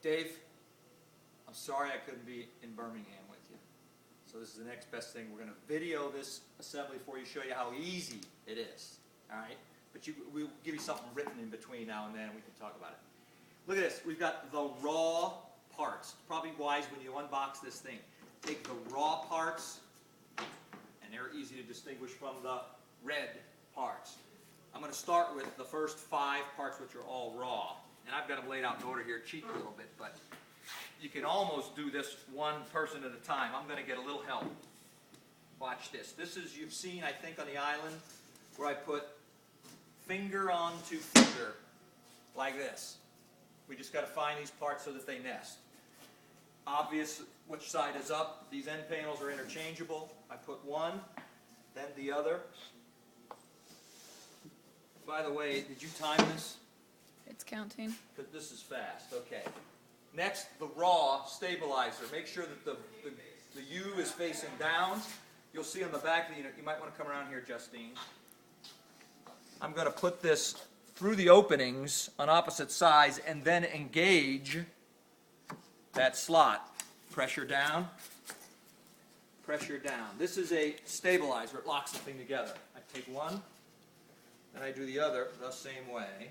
Dave, I'm sorry I couldn't be in Birmingham with you. So this is the next best thing. We're going to video this assembly for you, show you how easy it is. All right? But we'll give you something written in between now and then, and we can talk about it. Look at this. We've got the raw parts. It's probably wise when you unbox this thing. Take the raw parts, and they're easy to distinguish from the red parts. I'm going to start with the first 5 parts, which are all raw. And I've got them laid out in order here, cheat a little bit, but you can almost do this one person at a time. I'm going to get a little help. Watch this. This is, you've seen, I think, on the island, where I put finger onto finger, like this. We just got to find these parts so that they nest. Obvious which side is up. These end panels are interchangeable. I put one, then the other. By the way, did you time this? It's counting. Because this is fast. Okay. Next, the raw stabilizer. Make sure that the U is facing down. You'll see on the back of the unit, you might want to come around here, Justine. I'm going to put this through the openings on opposite sides and then engage that slot. Pressure down. Pressure down. This is a stabilizer. It locks the thing together. I take one, and I do the other the same way.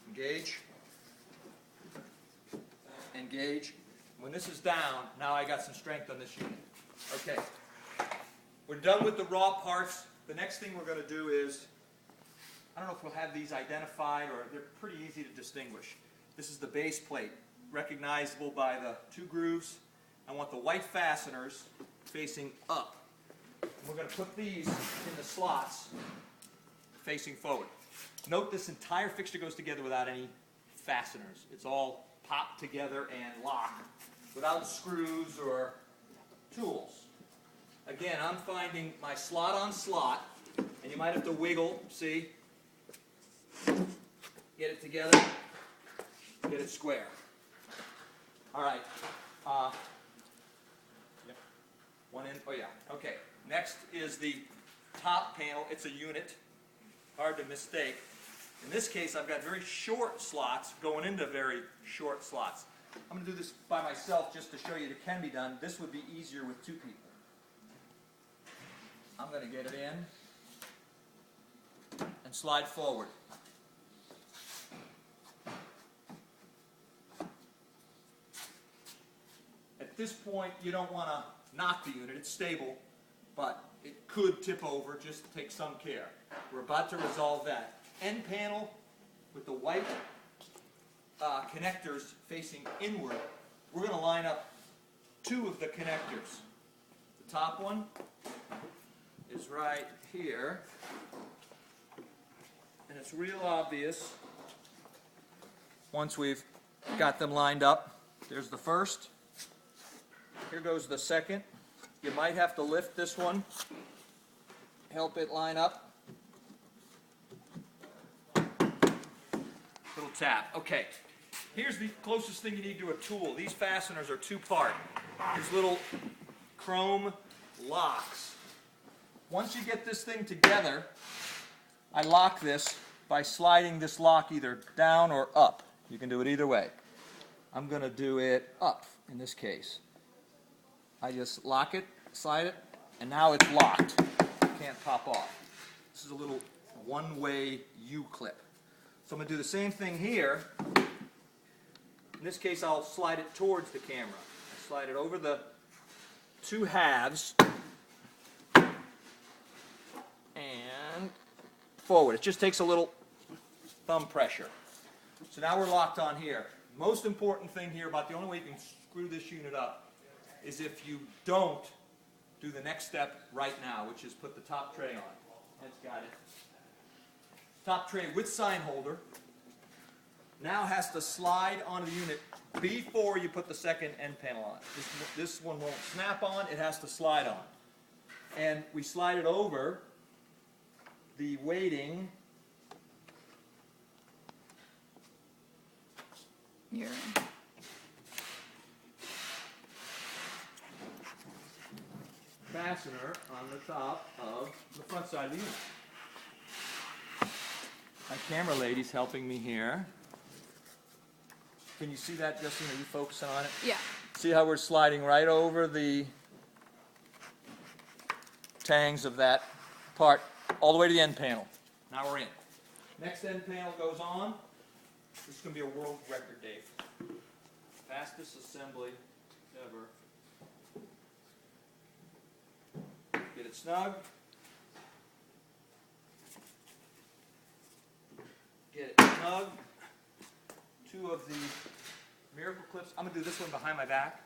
Engage. Engage. When this is down, now I got some strength on this unit. Okay. We're done with the raw parts. The next thing we're going to do is, I don't know if we'll have these identified, or they're pretty easy to distinguish. This is the base plate, recognizable by the 2 grooves. I want the white fasteners facing up. We're going to put these in the slots facing forward. Note this entire fixture goes together without any fasteners. It's all popped together and locked without screws or tools. Again, I'm finding my slot on slot, and you might have to wiggle, see? Get it together, get it square. All right. Yep. One in, oh yeah, okay. Next is the top panel. It's a unit, hard to mistake. In this case, I've got very short slots going into very short slots. I'm going to do this by myself just to show you it can be done. This would be easier with 2 people. I'm going to get it in and slide forward. At this point, you don't want to knock the unit. It's stable, but it could tip over. Just take some care. We're about to resolve that. End panel with the white connectors facing inward. We're going to line up 2 of the connectors. The top one is right here, and it's real obvious once we've got them lined up. There's the first. Here goes the second. You might have to lift this one, help it line up. Little tap. Okay. Here's the closest thing you need to a tool. These fasteners are 2-part. These little chrome locks. Once you get this thing together, I lock this by sliding this lock either down or up. You can do it either way. I'm going to do it up in this case. I just lock it, slide it, and now it's locked. It can't pop off. This is a little one-way U-clip. So I'm going to do the same thing here. In this case, I'll slide it towards the camera. I slide it over the 2 halves and forward. It just takes a little thumb pressure. So now we're locked on here. Most important thing here about the only way you can screw this unit up is if you don't do the next step right now, which is put the top tray on. That's got it. Top tray with sign holder now has to slide onto the unit before you put the second end panel on. This one won't snap on, it has to slide on. And we slide it over the weighting. You're fastener on the top of the front side of the unit. My camera lady's helping me here. Can you see that, Justine? Are you focusing on it? Yeah. See how we're sliding right over the tangs of that part all the way to the end panel. Now we're in. Next end panel goes on. This is going to be a world record, Dave. Fastest assembly ever. Get it snug. Get it snug. Two of the miracle clips. I'm going to do this one behind my back,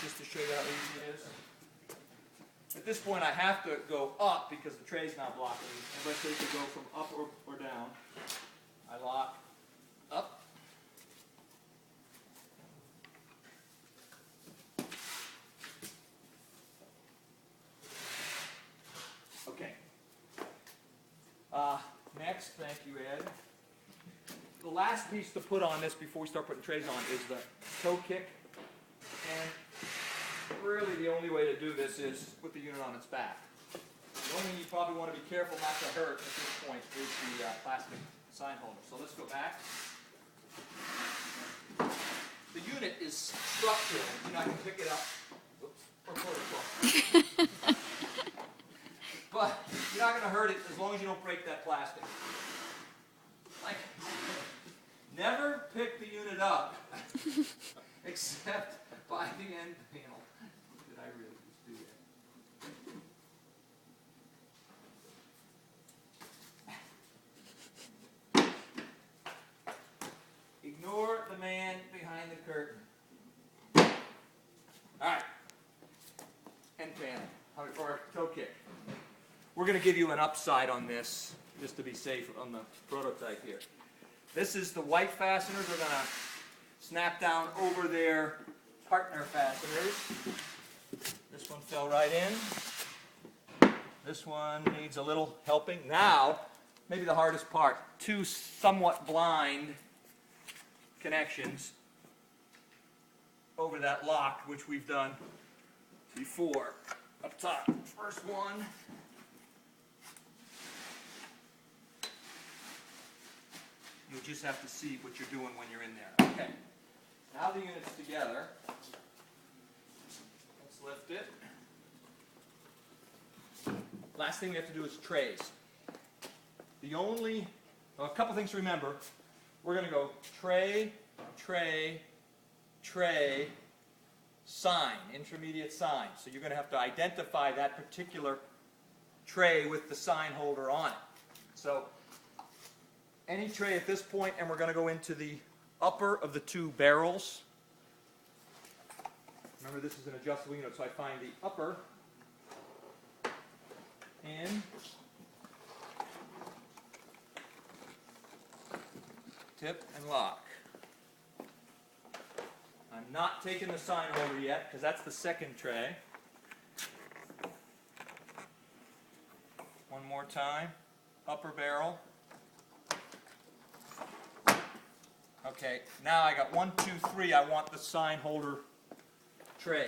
just to show you how easy it is. At this point, I have to go up because the tray's not blocking me. Unless they could go from up or down. I lock up. Okay. Next, thank you, Ed. The last piece to put on this before we start putting trays on is the toe kick. And really the only way to do this is with the unit on its back. The only thing you probably want to be careful not to hurt at this point is the plastic sign holder. So let's go back. The unit is structural. You know, I can pick it up. Oops, or put it across. But you're not going to hurt it as long as you don't break that plastic. Like, never pick the unit up except by the end panel. Did I really just do that? Ignore the man behind the curtain. All right. End panel, or toe kick. We're going to give you an upside on this, just to be safe on the prototype here. This is the white fasteners. We're going to snap down over their partner fasteners. This one fell right in. This one needs a little helping. Now, maybe the hardest part, two somewhat blind connections over that lock, which we've done before. Up top, first one. You'll just have to see what you're doing when you're in there. Okay. Now the unit's together. Let's lift it. Last thing we have to do is trays. A couple things to remember. We're going to go tray, tray, tray, sign, intermediate sign. So you're going to have to identify that particular tray with the sign holder on it. So any tray at this point, and we're going to go into the upper of the two barrels. Remember, this is an adjustable unit, so I find the upper in, tip, and lock. I'm not taking the sign holder yet, because that's the second tray. One more time, upper barrel. Okay, now I got 1, 2, 3. I want the sign holder tray,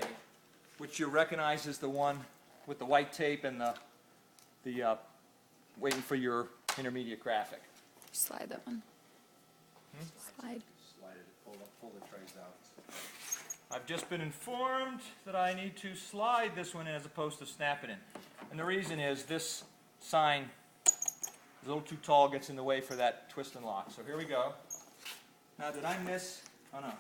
which you recognize is the one with the white tape and the waiting for your intermediate graphic. Slide that one. Slide. Slide it, pull the trays out. I've just been informed that I need to slide this one in as opposed to snap it in. And the reason is this sign is a little too tall, gets in the way for that twist and lock. So here we go. Now, did I miss? Oh, no.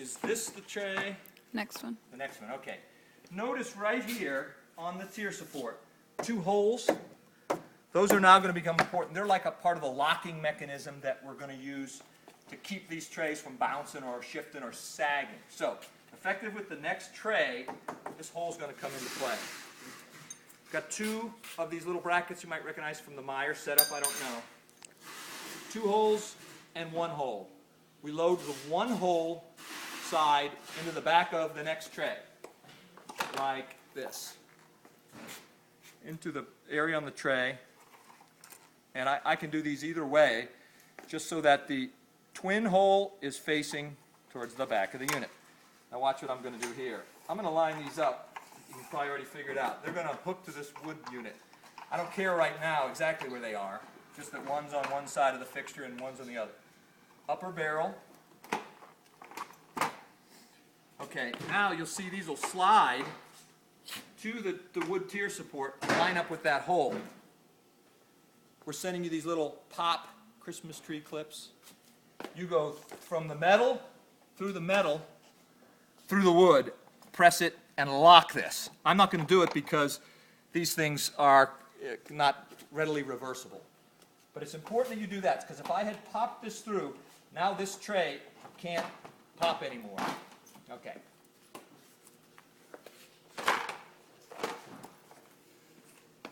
Is this the tray? Next one. The next one, okay. Notice right here on the tier support, 2 holes. Those are now going to become important. They're like a part of the locking mechanism that we're going to use to keep these trays from bouncing or shifting or sagging. So, effective with the next tray, this hole's going to come into play. Got 2 of these little brackets you might recognize from the Meyer setup, I don't know. 2 holes and 1 hole. We load the 1 hole side into the back of the next tray, like this. Into the area on the tray, and I can do these either way, just so that the twin hole is facing towards the back of the unit. Now watch what I'm going to do here. I'm going to line these up. You can probably already figure it out. They're going to hook to this wood unit. I don't care right now exactly where they are. just that one's on one side of the fixture and one's on the other. Upper barrel. Okay, now you'll see these will slide to the wood tier support, line up with that hole. We're sending you these little pop Christmas tree clips. You go from the metal, through the wood, press it, and lock this. I'm not going to do it because these things are not readily reversible. But it's important that you do that, because if I had popped this through, now this tray can't pop anymore. Okay.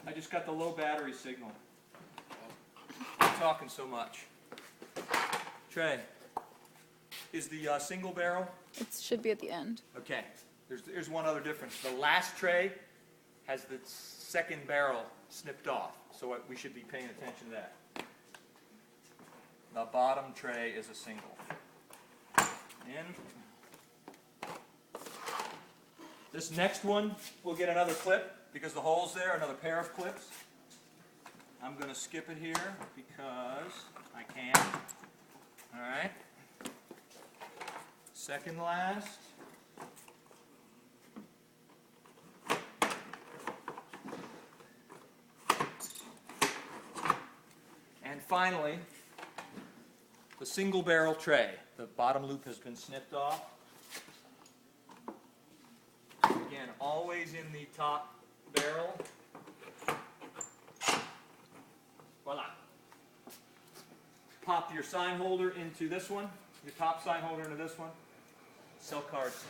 I just got the low battery signal. I'm talking so much. Trey, is the single barrel? It should be at the end. Okay. There's one other difference. The last tray has the second barrel snipped off, so we should be paying attention to that. The bottom tray is a single. In. This next one, we'll get another clip because the hole's there, another pair of clips. I'm going to skip it here because I can. All right. Second last. And finally, the single barrel tray. The bottom loop has been snipped off. Again, always in the top barrel. Voila. Pop your sign holder into this one, your top sign holder into this one. Sell cards.